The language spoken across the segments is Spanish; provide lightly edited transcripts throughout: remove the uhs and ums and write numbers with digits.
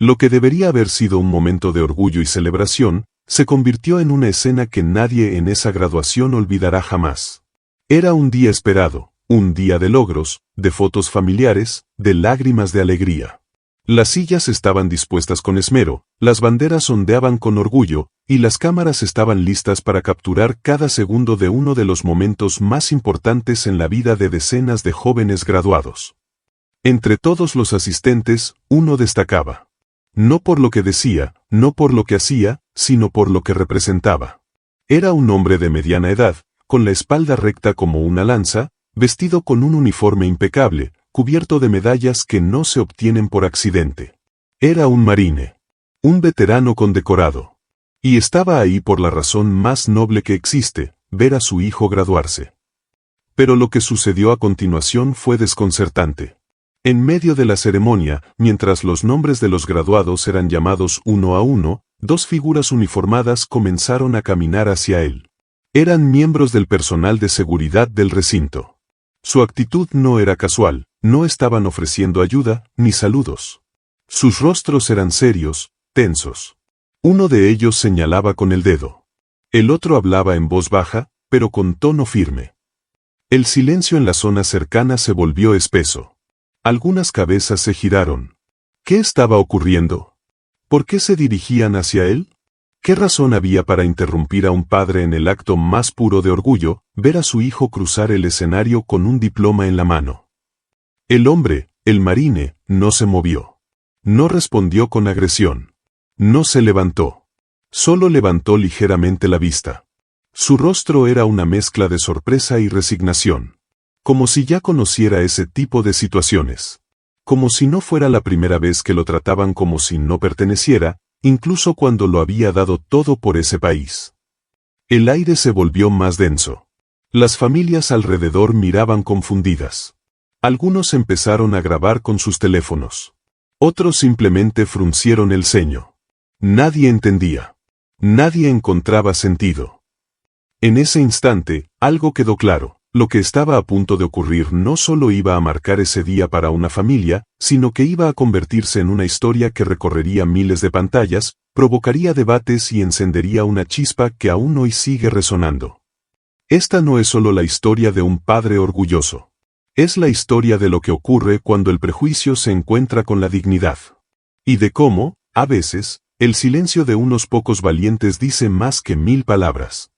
Lo que debería haber sido un momento de orgullo y celebración, se convirtió en una escena que nadie en esa graduación olvidará jamás. Era un día esperado, un día de logros, de fotos familiares, de lágrimas de alegría. Las sillas estaban dispuestas con esmero, las banderas ondeaban con orgullo, y las cámaras estaban listas para capturar cada segundo de uno de los momentos más importantes en la vida de decenas de jóvenes graduados. Entre todos los asistentes, uno destacaba. No por lo que decía, no por lo que hacía, sino por lo que representaba. Era un hombre de mediana edad, con la espalda recta como una lanza, vestido con un uniforme impecable, cubierto de medallas que no se obtienen por accidente. Era un marine. Un veterano condecorado. Y estaba ahí por la razón más noble que existe, ver a su hijo graduarse. Pero lo que sucedió a continuación fue desconcertante. En medio de la ceremonia, mientras los nombres de los graduados eran llamados uno a uno, dos figuras uniformadas comenzaron a caminar hacia él. Eran miembros del personal de seguridad del recinto. Su actitud no era casual, no estaban ofreciendo ayuda, ni saludos. Sus rostros eran serios, tensos. Uno de ellos señalaba con el dedo. El otro hablaba en voz baja, pero con tono firme. El silencio en la zona cercana se volvió espeso. Algunas cabezas se giraron. ¿Qué estaba ocurriendo? ¿Por qué se dirigían hacia él? ¿Qué razón había para interrumpir a un padre en el acto más puro de orgullo, ver a su hijo cruzar el escenario con un diploma en la mano? El hombre, el marine, no se movió. No respondió con agresión. No se levantó. Solo levantó ligeramente la vista. Su rostro era una mezcla de sorpresa y resignación. Como si ya conociera ese tipo de situaciones. Como si no fuera la primera vez que lo trataban como si no perteneciera, incluso cuando lo había dado todo por ese país. El aire se volvió más denso. Las familias alrededor miraban confundidas. Algunos empezaron a grabar con sus teléfonos. Otros simplemente fruncieron el ceño. Nadie entendía. Nadie encontraba sentido. En ese instante, algo quedó claro. Lo que estaba a punto de ocurrir no solo iba a marcar ese día para una familia, sino que iba a convertirse en una historia que recorrería miles de pantallas, provocaría debates y encendería una chispa que aún hoy sigue resonando. Esta no es solo la historia de un padre orgulloso. Es la historia de lo que ocurre cuando el prejuicio se encuentra con la dignidad. Y de cómo, a veces, el silencio de unos pocos valientes dice más que 1000 palabras.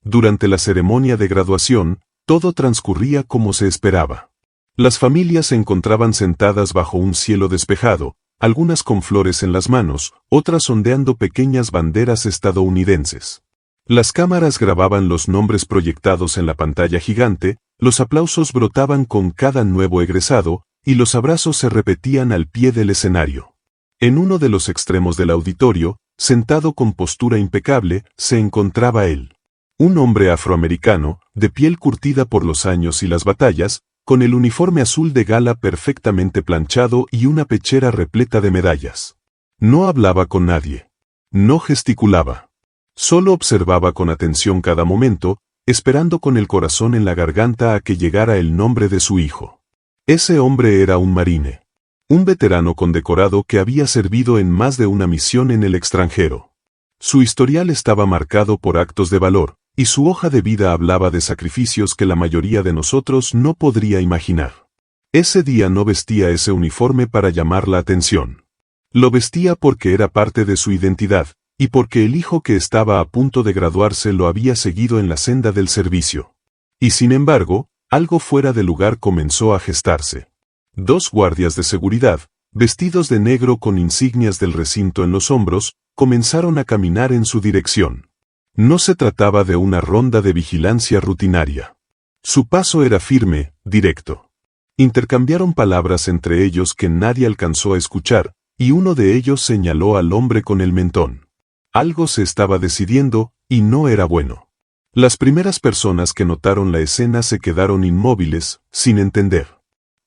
Durante la ceremonia de graduación, todo transcurría como se esperaba. Las familias se encontraban sentadas bajo un cielo despejado, algunas con flores en las manos, otras ondeando pequeñas banderas estadounidenses. Las cámaras grababan los nombres proyectados en la pantalla gigante, los aplausos brotaban con cada nuevo egresado, y los abrazos se repetían al pie del escenario. En uno de los extremos del auditorio, sentado con postura impecable, se encontraba él. Un hombre afroamericano, de piel curtida por los años y las batallas, con el uniforme azul de gala perfectamente planchado y una pechera repleta de medallas. No hablaba con nadie. No gesticulaba. Solo observaba con atención cada momento, esperando con el corazón en la garganta a que llegara el nombre de su hijo. Ese hombre era un marine. Un veterano condecorado que había servido en más de una misión en el extranjero. Su historial estaba marcado por actos de valor, y su hoja de vida hablaba de sacrificios que la mayoría de nosotros no podría imaginar. Ese día no vestía ese uniforme para llamar la atención. Lo vestía porque era parte de su identidad, y porque el hijo que estaba a punto de graduarse lo había seguido en la senda del servicio. Y sin embargo, algo fuera de lugar comenzó a gestarse. 2 guardias de seguridad, vestidos de negro con insignias del recinto en los hombros, comenzaron a caminar en su dirección. No se trataba de una ronda de vigilancia rutinaria. Su paso era firme, directo. Intercambiaron palabras entre ellos que nadie alcanzó a escuchar, y uno de ellos señaló al hombre con el mentón. Algo se estaba decidiendo, y no era bueno. Las primeras personas que notaron la escena se quedaron inmóviles, sin entender.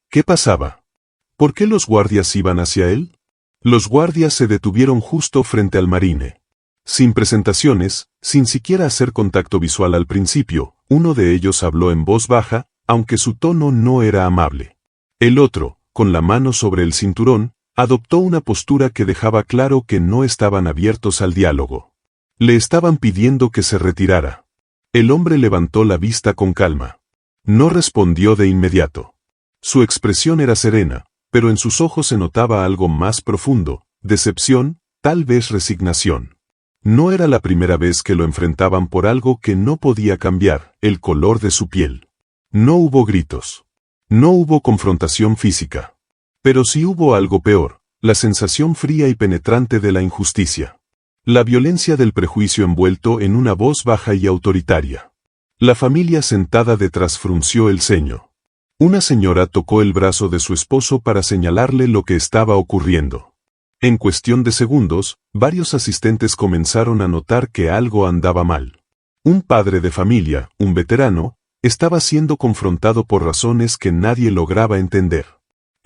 ¿Qué pasaba? ¿Por qué los guardias iban hacia él? Los guardias se detuvieron justo frente al marine. Sin presentaciones, sin siquiera hacer contacto visual al principio, uno de ellos habló en voz baja, aunque su tono no era amable. El otro, con la mano sobre el cinturón, Adoptó una postura que dejaba claro que no estaban abiertos al diálogo. Le estaban pidiendo que se retirara. El hombre levantó la vista con calma. No respondió de inmediato. Su expresión era serena, pero en sus ojos se notaba algo más profundo, decepción, tal vez resignación. No era la primera vez que lo enfrentaban por algo que no podía cambiar, el color de su piel. No hubo gritos. No hubo confrontación física. Pero sí hubo algo peor, la sensación fría y penetrante de la injusticia. La violencia del prejuicio envuelto en una voz baja y autoritaria. La familia sentada detrás frunció el ceño. Una señora tocó el brazo de su esposo para señalarle lo que estaba ocurriendo. En cuestión de segundos, varios asistentes comenzaron a notar que algo andaba mal. Un padre de familia, un veterano, estaba siendo confrontado por razones que nadie lograba entender.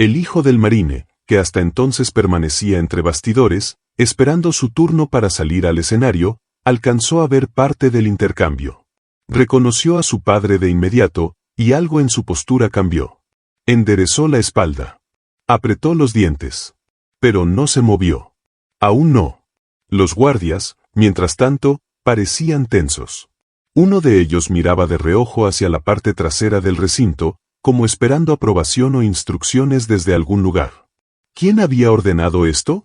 El hijo del marine, que hasta entonces permanecía entre bastidores, esperando su turno para salir al escenario, alcanzó a ver parte del intercambio. Reconoció a su padre de inmediato, y algo en su postura cambió. Enderezó la espalda. Apretó los dientes. Pero no se movió. Aún no. Los guardias, mientras tanto, parecían tensos. Uno de ellos miraba de reojo hacia la parte trasera del recinto, como esperando aprobación o instrucciones desde algún lugar. ¿Quién había ordenado esto?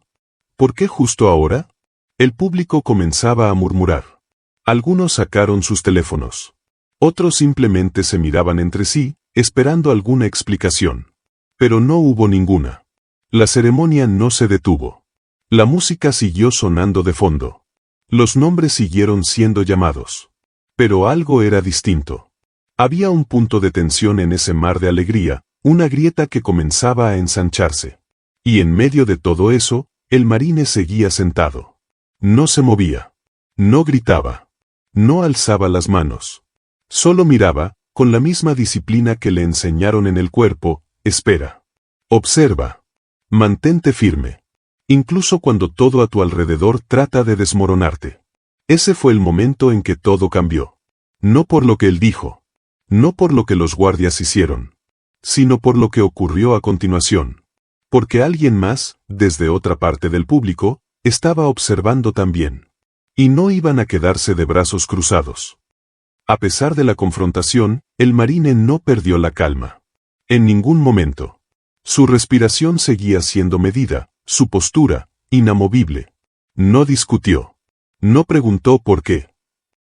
¿Por qué justo ahora? El público comenzaba a murmurar. Algunos sacaron sus teléfonos. Otros simplemente se miraban entre sí, esperando alguna explicación. Pero no hubo ninguna. La ceremonia no se detuvo. La música siguió sonando de fondo. Los nombres siguieron siendo llamados. Pero algo era distinto. Había un punto de tensión en ese mar de alegría, una grieta que comenzaba a ensancharse. Y en medio de todo eso, el marine seguía sentado. No se movía. No gritaba. No alzaba las manos. Solo miraba, con la misma disciplina que le enseñaron en el cuerpo, espera. Observa. Mantente firme. Incluso cuando todo a tu alrededor trata de desmoronarte. Ese fue el momento en que todo cambió. No por lo que él dijo. No por lo que los guardias hicieron, sino por lo que ocurrió a continuación. Porque alguien más, desde otra parte del público, estaba observando también. Y no iban a quedarse de brazos cruzados. A pesar de la confrontación, el marine no perdió la calma. En ningún momento. Su respiración seguía siendo medida, su postura, inamovible. No discutió. No preguntó por qué.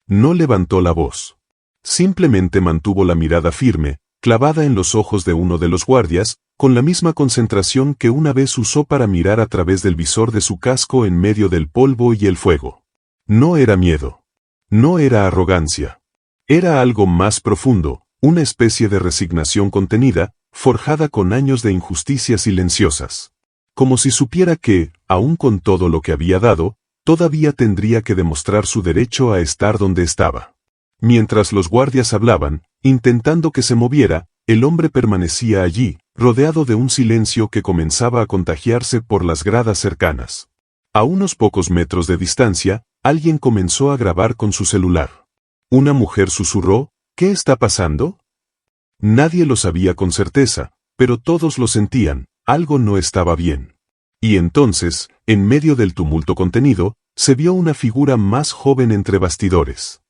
No levantó la voz. Simplemente mantuvo la mirada firme, clavada en los ojos de uno de los guardias, con la misma concentración que una vez usó para mirar a través del visor de su casco en medio del polvo y el fuego. No era miedo. No era arrogancia. Era algo más profundo, una especie de resignación contenida, forjada con años de injusticias silenciosas. Como si supiera que, aun con todo lo que había dado, todavía tendría que demostrar su derecho a estar donde estaba. Mientras los guardias hablaban, intentando que se moviera, el hombre permanecía allí, rodeado de un silencio que comenzaba a contagiarse por las gradas cercanas. A unos pocos metros de distancia, alguien comenzó a grabar con su celular. Una mujer susurró, ¿qué está pasando? Nadie lo sabía con certeza, pero todos lo sentían, algo no estaba bien. Y entonces, en medio del tumulto contenido, se vio una figura más joven entre bastidores.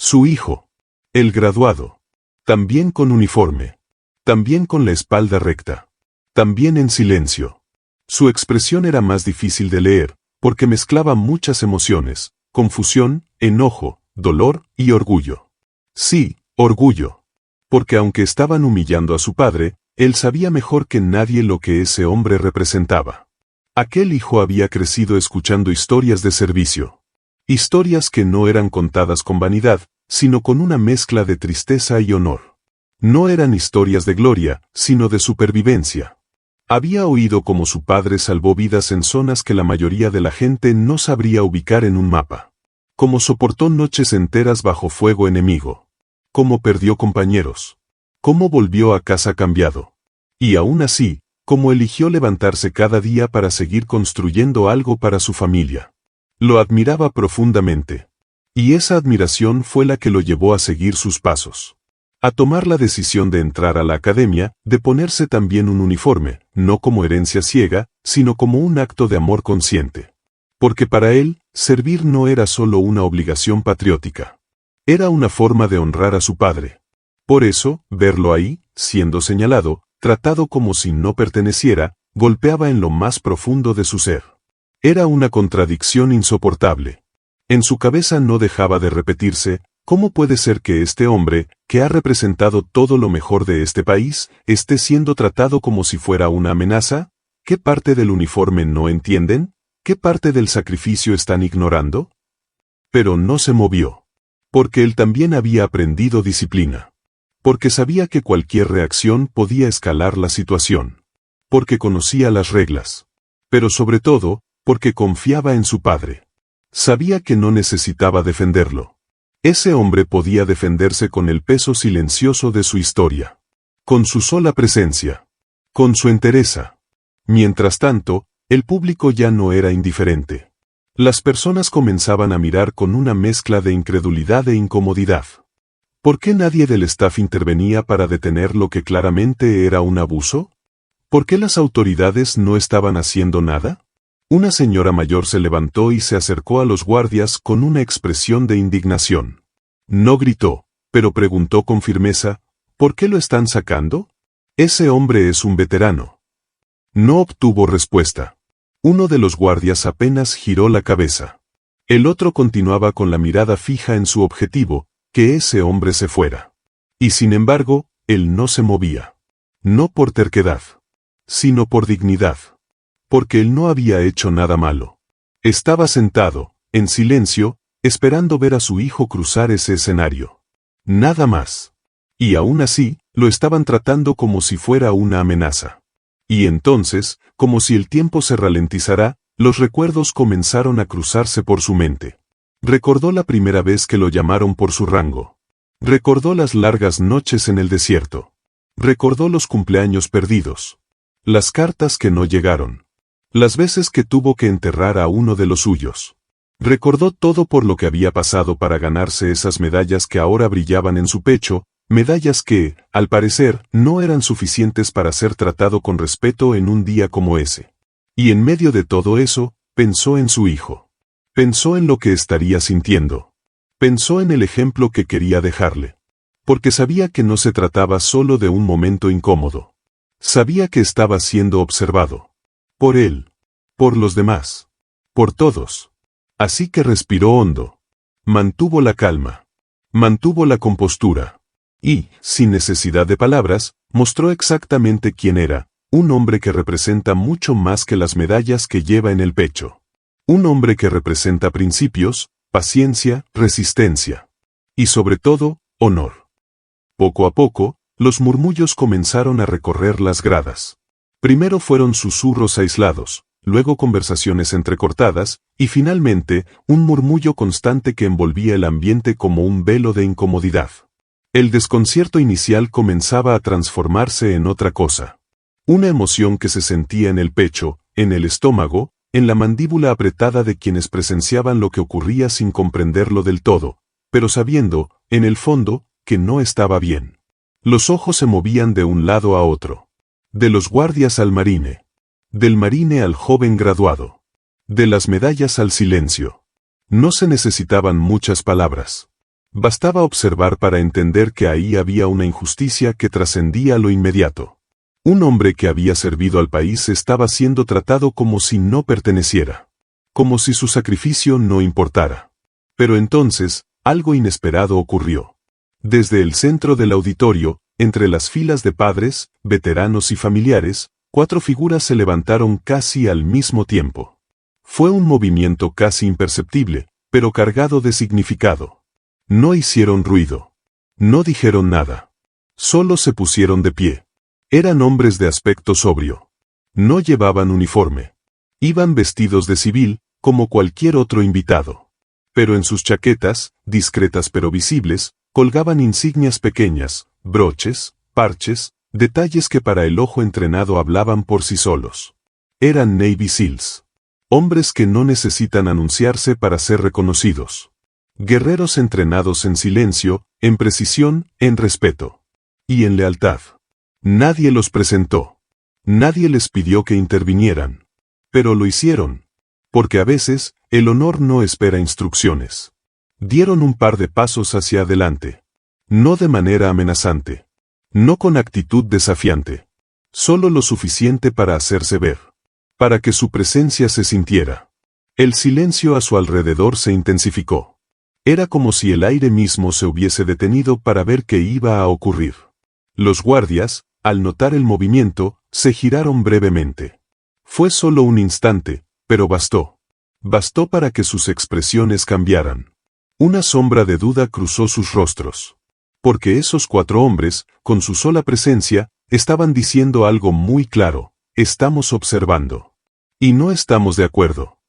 Su hijo. El graduado. También con uniforme. También con la espalda recta. También en silencio. Su expresión era más difícil de leer, porque mezclaba muchas emociones, confusión, enojo, dolor y orgullo. Sí, orgullo. Porque aunque estaban humillando a su padre, él sabía mejor que nadie lo que ese hombre representaba. Aquel hijo había crecido escuchando historias de servicio. Historias que no eran contadas con vanidad, sino con una mezcla de tristeza y honor. No eran historias de gloria, sino de supervivencia. Había oído cómo su padre salvó vidas en zonas que la mayoría de la gente no sabría ubicar en un mapa. Cómo soportó noches enteras bajo fuego enemigo. Cómo perdió compañeros. Cómo volvió a casa cambiado. Y aún así, cómo eligió levantarse cada día para seguir construyendo algo para su familia. Lo admiraba profundamente. Y esa admiración fue la que lo llevó a seguir sus pasos. a tomar la decisión de entrar a la academia, de ponerse también un uniforme, no como herencia ciega, sino como un acto de amor consciente. Porque para él, servir no era solo una obligación patriótica. Era una forma de honrar a su padre. Por eso, verlo ahí, siendo señalado, tratado como si no perteneciera, golpeaba en lo más profundo de su ser. Era una contradicción insoportable. En su cabeza no dejaba de repetirse: ¿cómo puede ser que este hombre, que ha representado todo lo mejor de este país, esté siendo tratado como si fuera una amenaza? ¿Qué parte del uniforme no entienden? ¿Qué parte del sacrificio están ignorando? Pero no se movió. Porque él también había aprendido disciplina. Porque sabía que cualquier reacción podía escalar la situación. Porque conocía las reglas. Pero sobre todo, porque confiaba en su padre. Sabía que no necesitaba defenderlo. Ese hombre podía defenderse con el peso silencioso de su historia. Con su sola presencia. Con su entereza. Mientras tanto, el público ya no era indiferente. Las personas comenzaban a mirar con una mezcla de incredulidad e incomodidad. ¿Por qué nadie del staff intervenía para detener lo que claramente era un abuso? ¿Por qué las autoridades no estaban haciendo nada? Una señora mayor se levantó y se acercó a los guardias con una expresión de indignación. No gritó, pero preguntó con firmeza: ¿por qué lo están sacando? Ese hombre es un veterano. No obtuvo respuesta. Uno de los guardias apenas giró la cabeza. El otro continuaba con la mirada fija en su objetivo, que ese hombre se fuera. Y sin embargo, él no se movía. No por terquedad, sino por dignidad. Porque él no había hecho nada malo. Estaba sentado, en silencio, esperando ver a su hijo cruzar ese escenario. Nada más. Y aún así, lo estaban tratando como si fuera una amenaza. Y entonces, como si el tiempo se ralentizara, los recuerdos comenzaron a cruzarse por su mente. Recordó la primera vez que lo llamaron por su rango. Recordó las largas noches en el desierto. Recordó los cumpleaños perdidos. Las cartas que no llegaron. Las veces que tuvo que enterrar a uno de los suyos. Recordó todo por lo que había pasado para ganarse esas medallas que ahora brillaban en su pecho, medallas que, al parecer, no eran suficientes para ser tratado con respeto en un día como ese. Y en medio de todo eso, pensó en su hijo. Pensó en lo que estaría sintiendo. Pensó en el ejemplo que quería dejarle. Porque sabía que no se trataba solo de un momento incómodo. Sabía que estaba siendo observado. Por él. Por los demás. Por todos. Así que respiró hondo. Mantuvo la calma. Mantuvo la compostura. Y, sin necesidad de palabras, mostró exactamente quién era: un hombre que representa mucho más que las medallas que lleva en el pecho. Un hombre que representa principios, paciencia, resistencia. Y sobre todo, honor. Poco a poco, los murmullos comenzaron a recorrer las gradas. Primero fueron susurros aislados, luego conversaciones entrecortadas, y finalmente, un murmullo constante que envolvía el ambiente como un velo de incomodidad. El desconcierto inicial comenzaba a transformarse en otra cosa. Una emoción que se sentía en el pecho, en el estómago, en la mandíbula apretada de quienes presenciaban lo que ocurría sin comprenderlo del todo, pero sabiendo, en el fondo, que no estaba bien. Los ojos se movían de un lado a otro. De los guardias al marine. Del marine al joven graduado. De las medallas al silencio. No se necesitaban muchas palabras. Bastaba observar para entender que ahí había una injusticia que trascendía lo inmediato. Un hombre que había servido al país estaba siendo tratado como si no perteneciera. Como si su sacrificio no importara. Pero entonces, algo inesperado ocurrió. Desde el centro del auditorio, entre las filas de padres, veteranos y familiares, 4 figuras se levantaron casi al mismo tiempo. Fue un movimiento casi imperceptible, pero cargado de significado. No hicieron ruido. No dijeron nada. Solo se pusieron de pie. Eran hombres de aspecto sobrio. No llevaban uniforme. Iban vestidos de civil, como cualquier otro invitado. Pero en sus chaquetas, discretas pero visibles, colgaban insignias pequeñas, broches, parches, detalles que para el ojo entrenado hablaban por sí solos. Eran Navy SEALs. Hombres que no necesitan anunciarse para ser reconocidos. Guerreros entrenados en silencio, en precisión, en respeto. Y en lealtad. Nadie los presentó. Nadie les pidió que intervinieran. Pero lo hicieron. Porque a veces, el honor no espera instrucciones. Dieron un par de pasos hacia adelante. No de manera amenazante. No con actitud desafiante. Solo lo suficiente para hacerse ver. Para que su presencia se sintiera. El silencio a su alrededor se intensificó. Era como si el aire mismo se hubiese detenido para ver qué iba a ocurrir. Los guardias, al notar el movimiento, se giraron brevemente. Fue solo un instante, pero bastó. Bastó para que sus expresiones cambiaran. Una sombra de duda cruzó sus rostros. Porque esos 4 hombres, con su sola presencia, estaban diciendo algo muy claro: estamos observando. Y no estamos de acuerdo.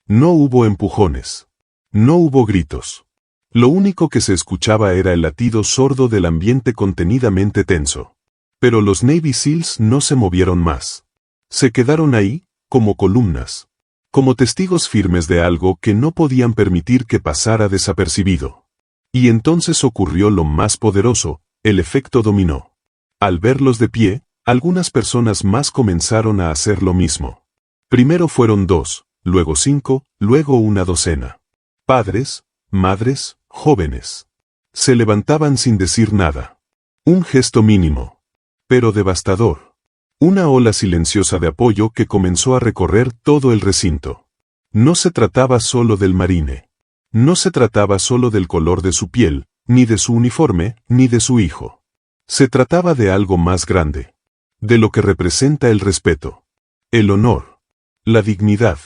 No hubo empujones. No hubo gritos. Lo único que se escuchaba era el latido sordo del ambiente contenidamente tenso. Pero los Navy SEALs no se movieron más. Se quedaron ahí, como columnas. Como testigos firmes de algo que no podían permitir que pasara desapercibido. Y entonces ocurrió lo más poderoso: el efecto dominó. Al verlos de pie, algunas personas más comenzaron a hacer lo mismo. Primero fueron 2, luego 5, luego una docena. Padres, madres, jóvenes. Se levantaban sin decir nada. Un gesto mínimo. Pero devastador. Una ola silenciosa de apoyo que comenzó a recorrer todo el recinto. No se trataba solo del marine. No se trataba solo del color de su piel, ni de su uniforme, ni de su hijo. Se trataba de algo más grande. De lo que representa el respeto. El honor. La dignidad.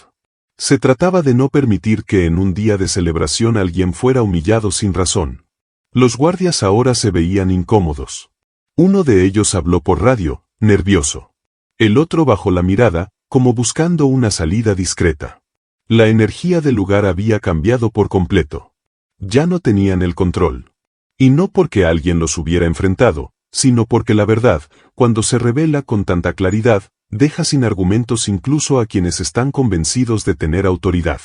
Se trataba de no permitir que en un día de celebración alguien fuera humillado sin razón. Los guardias ahora se veían incómodos. Uno de ellos habló por radio, nervioso. El otro bajó la mirada, como buscando una salida discreta. La energía del lugar había cambiado por completo. Ya no tenían el control. Y no porque alguien los hubiera enfrentado, sino porque la verdad, cuando se revela con tanta claridad, deja sin argumentos incluso a quienes están convencidos de tener autoridad.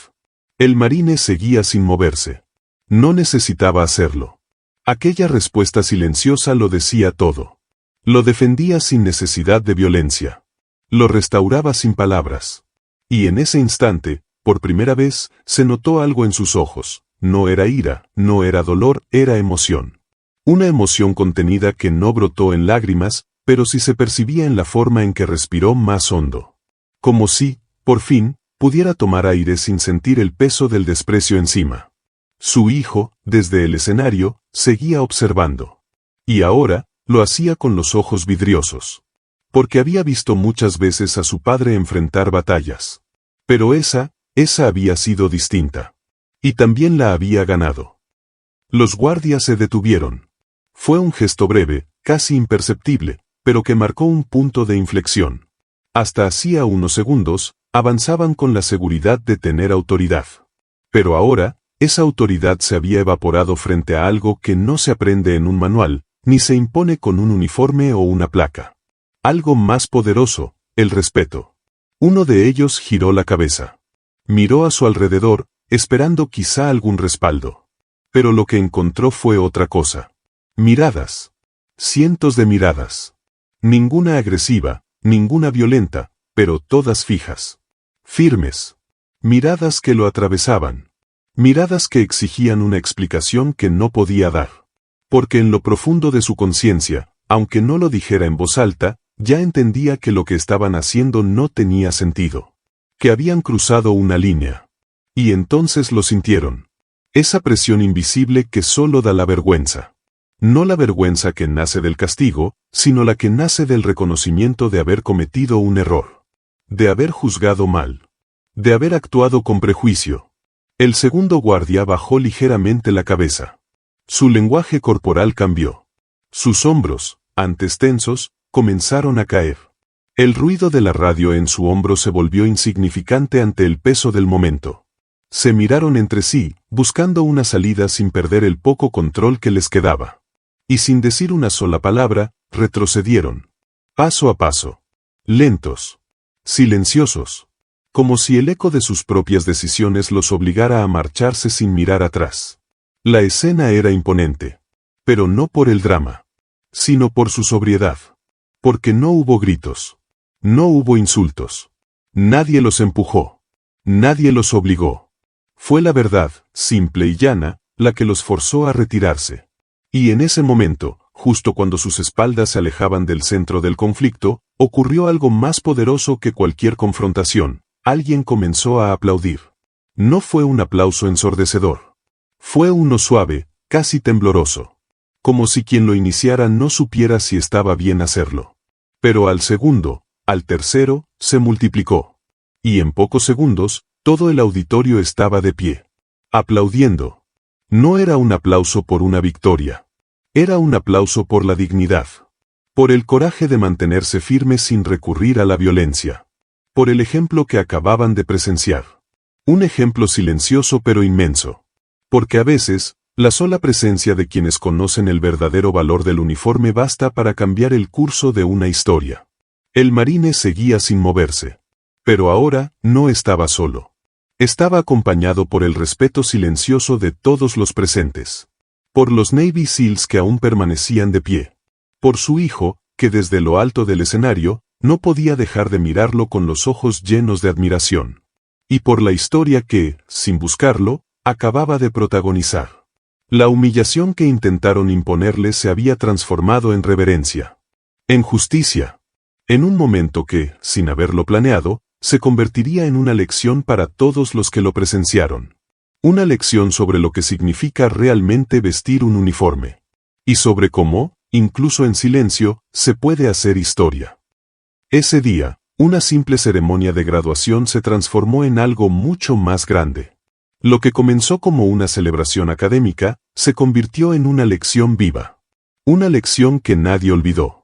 El marine seguía sin moverse. No necesitaba hacerlo. Aquella respuesta silenciosa lo decía todo. Lo defendía sin necesidad de violencia. Lo restauraba sin palabras. Y en ese instante, por primera vez, se notó algo en sus ojos. No era ira, no era dolor, era emoción. Una emoción contenida que no brotó en lágrimas, pero sí se percibía en la forma en que respiró más hondo. Como si, por fin, pudiera tomar aire sin sentir el peso del desprecio encima. Su hijo, desde el escenario, seguía observando. Y ahora, lo hacía con los ojos vidriosos. Porque había visto muchas veces a su padre enfrentar batallas. Pero esa había sido distinta. Y también la había ganado. Los guardias se detuvieron. Fue un gesto breve, casi imperceptible, pero que marcó un punto de inflexión. Hasta hacía unos segundos, avanzaban con la seguridad de tener autoridad. Pero ahora, esa autoridad se había evaporado frente a algo que no se aprende en un manual, ni se impone con un uniforme o una placa. Algo más poderoso, el respeto. Uno de ellos giró la cabeza. Miró a su alrededor, esperando quizá algún respaldo. Pero lo que encontró fue otra cosa. Miradas. Cientos de miradas. Ninguna agresiva, ninguna violenta, pero todas fijas. Firmes. Miradas que lo atravesaban. Miradas que exigían una explicación que no podía dar. Porque en lo profundo de su conciencia, aunque no lo dijera en voz alta, ya entendía que lo que estaban haciendo no tenía sentido. Que habían cruzado una línea. Y entonces lo sintieron. Esa presión invisible que solo da la vergüenza. No la vergüenza que nace del castigo, sino la que nace del reconocimiento de haber cometido un error. De haber juzgado mal. De haber actuado con prejuicio. El segundo guardia bajó ligeramente la cabeza. Su lenguaje corporal cambió. Sus hombros, antes tensos, comenzaron a caer. El ruido de la radio en su hombro se volvió insignificante ante el peso del momento. Se miraron entre sí, buscando una salida sin perder el poco control que les quedaba. Y sin decir una sola palabra, retrocedieron. Paso a paso. Lentos. Silenciosos. Como si el eco de sus propias decisiones los obligara a marcharse sin mirar atrás. La escena era imponente. Pero no por el drama, sino por su sobriedad. Porque no hubo gritos. No hubo insultos. Nadie los empujó. Nadie los obligó. Fue la verdad, simple y llana, la que los forzó a retirarse. Y en ese momento, justo cuando sus espaldas se alejaban del centro del conflicto, ocurrió algo más poderoso que cualquier confrontación. Alguien comenzó a aplaudir. No fue un aplauso ensordecedor. Fue uno suave, casi tembloroso. Como si quien lo iniciara no supiera si estaba bien hacerlo. Pero al segundo, al tercero, se multiplicó. Y en pocos segundos, todo el auditorio estaba de pie. Aplaudiendo. No era un aplauso por una victoria. Era un aplauso por la dignidad. Por el coraje de mantenerse firme sin recurrir a la violencia. Por el ejemplo que acababan de presenciar. Un ejemplo silencioso pero inmenso. Porque a veces, la sola presencia de quienes conocen el verdadero valor del uniforme basta para cambiar el curso de una historia. El marine seguía sin moverse. Pero ahora, no estaba solo. Estaba acompañado por el respeto silencioso de todos los presentes. Por los Navy SEALs que aún permanecían de pie. Por su hijo, que desde lo alto del escenario, no podía dejar de mirarlo con los ojos llenos de admiración. Y por la historia que, sin buscarlo, acababa de protagonizar. La humillación que intentaron imponerle se había transformado en reverencia. En justicia. En un momento que, sin haberlo planeado, se convertiría en una lección para todos los que lo presenciaron. Una lección sobre lo que significa realmente vestir un uniforme. Y sobre cómo, incluso en silencio, se puede hacer historia. Ese día, una simple ceremonia de graduación se transformó en algo mucho más grande. Lo que comenzó como una celebración académica, se convirtió en una lección viva. Una lección que nadie olvidó.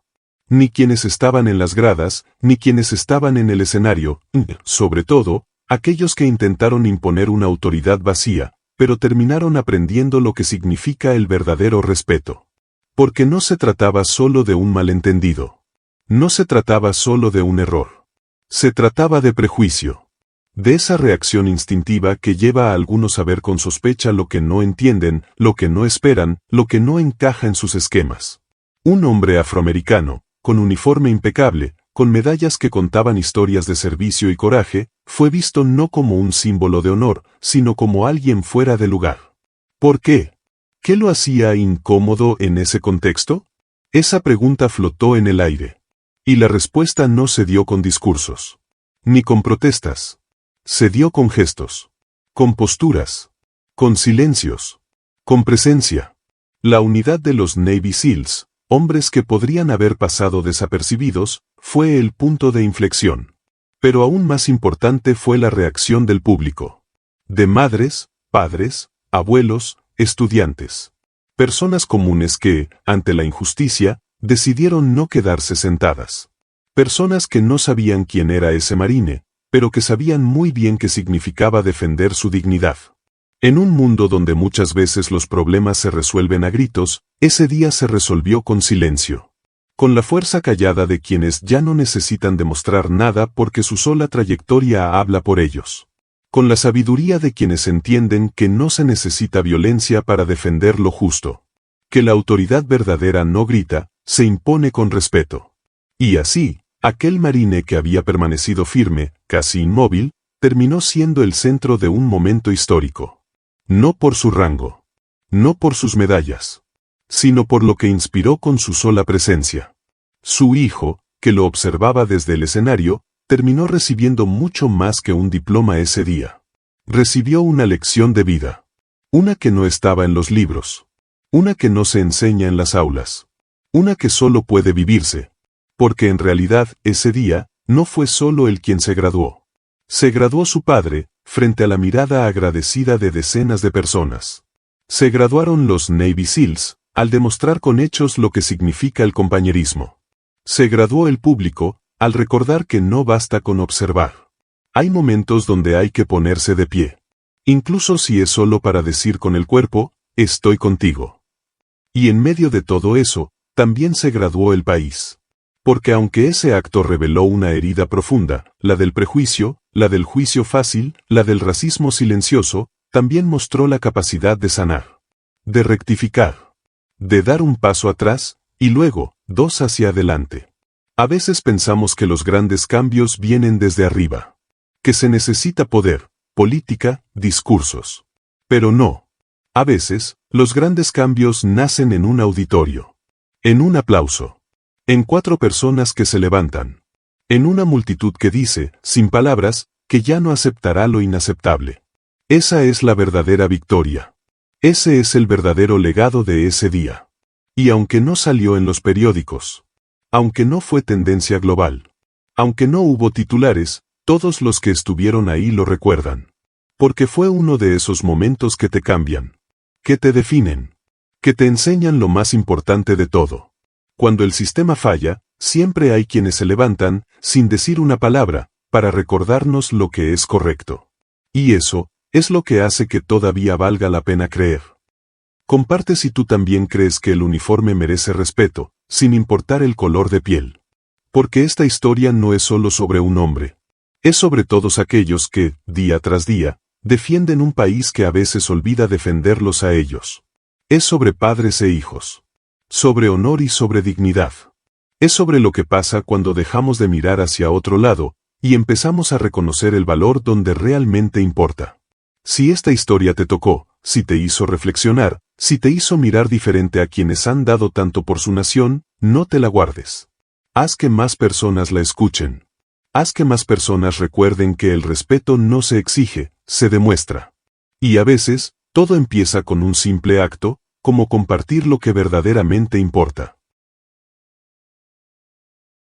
Ni quienes estaban en las gradas, ni quienes estaban en el escenario, sobre todo, aquellos que intentaron imponer una autoridad vacía, pero terminaron aprendiendo lo que significa el verdadero respeto. Porque no se trataba solo de un malentendido. No se trataba solo de un error. Se trataba de prejuicio. De esa reacción instintiva que lleva a algunos a ver con sospecha lo que no entienden, lo que no esperan, lo que no encaja en sus esquemas. Un hombre afroamericano, con uniforme impecable, con medallas que contaban historias de servicio y coraje, fue visto no como un símbolo de honor, sino como alguien fuera de lugar. ¿Por qué? ¿Qué lo hacía incómodo en ese contexto? Esa pregunta flotó en el aire. Y la respuesta no se dio con discursos. Ni con protestas. Se dio con gestos. Con posturas. Con silencios. Con presencia. La unidad de los Navy SEALs, hombres que podrían haber pasado desapercibidos, fue el punto de inflexión. Pero aún más importante fue la reacción del público. De madres, padres, abuelos, estudiantes. Personas comunes que, ante la injusticia, decidieron no quedarse sentadas. Personas que no sabían quién era ese marine, pero que sabían muy bien qué significaba defender su dignidad. En un mundo donde muchas veces los problemas se resuelven a gritos, ese día se resolvió con silencio. Con la fuerza callada de quienes ya no necesitan demostrar nada porque su sola trayectoria habla por ellos. Con la sabiduría de quienes entienden que no se necesita violencia para defender lo justo. Que la autoridad verdadera no grita, se impone con respeto. Y así, aquel marine que había permanecido firme, casi inmóvil, terminó siendo el centro de un momento histórico. No por su rango. No por sus medallas. Sino por lo que inspiró con su sola presencia. Su hijo, que lo observaba desde el escenario, terminó recibiendo mucho más que un diploma ese día. Recibió una lección de vida. Una que no estaba en los libros. Una que no se enseña en las aulas. Una que solo puede vivirse. Porque en realidad, ese día, no fue solo él quien se graduó. Se graduó su padre, frente a la mirada agradecida de decenas de personas. Se graduaron los Navy SEALs, al demostrar con hechos lo que significa el compañerismo. Se graduó el público, al recordar que no basta con observar. Hay momentos donde hay que ponerse de pie. Incluso si es solo para decir con el cuerpo, estoy contigo. Y en medio de todo eso, también se graduó el país. Porque aunque ese acto reveló una herida profunda, la del prejuicio, la del juicio fácil, la del racismo silencioso, también mostró la capacidad de sanar. de rectificar, de dar un paso atrás, y luego, dos hacia adelante. A veces pensamos que los grandes cambios vienen desde arriba, que se necesita poder, política, discursos. Pero no. A veces, los grandes cambios nacen en un auditorio, en un aplauso, en 4 personas que se levantan, en una multitud que dice, sin palabras, que ya no aceptará lo inaceptable. Esa es la verdadera victoria. Ese es el verdadero legado de ese día. Y aunque no salió en los periódicos, aunque no fue tendencia global, aunque no hubo titulares, todos los que estuvieron ahí lo recuerdan. Porque fue uno de esos momentos que te cambian, que te definen, que te enseñan lo más importante de todo. Cuando el sistema falla, siempre hay quienes se levantan, sin decir una palabra, para recordarnos lo que es correcto. Y eso es lo que hace que todavía valga la pena creer. Comparte si tú también crees que el uniforme merece respeto, sin importar el color de piel. Porque esta historia no es solo sobre un hombre. Es sobre todos aquellos que, día tras día, defienden un país que a veces olvida defenderlos a ellos. Es sobre padres e hijos. Sobre honor y sobre dignidad. Es sobre lo que pasa cuando dejamos de mirar hacia otro lado, y empezamos a reconocer el valor donde realmente importa. Si esta historia te tocó, si te hizo reflexionar, si te hizo mirar diferente a quienes han dado tanto por su nación, no te la guardes. Haz que más personas la escuchen. Haz que más personas recuerden que el respeto no se exige, se demuestra. Y a veces, todo empieza con un simple acto, como compartir lo que verdaderamente importa.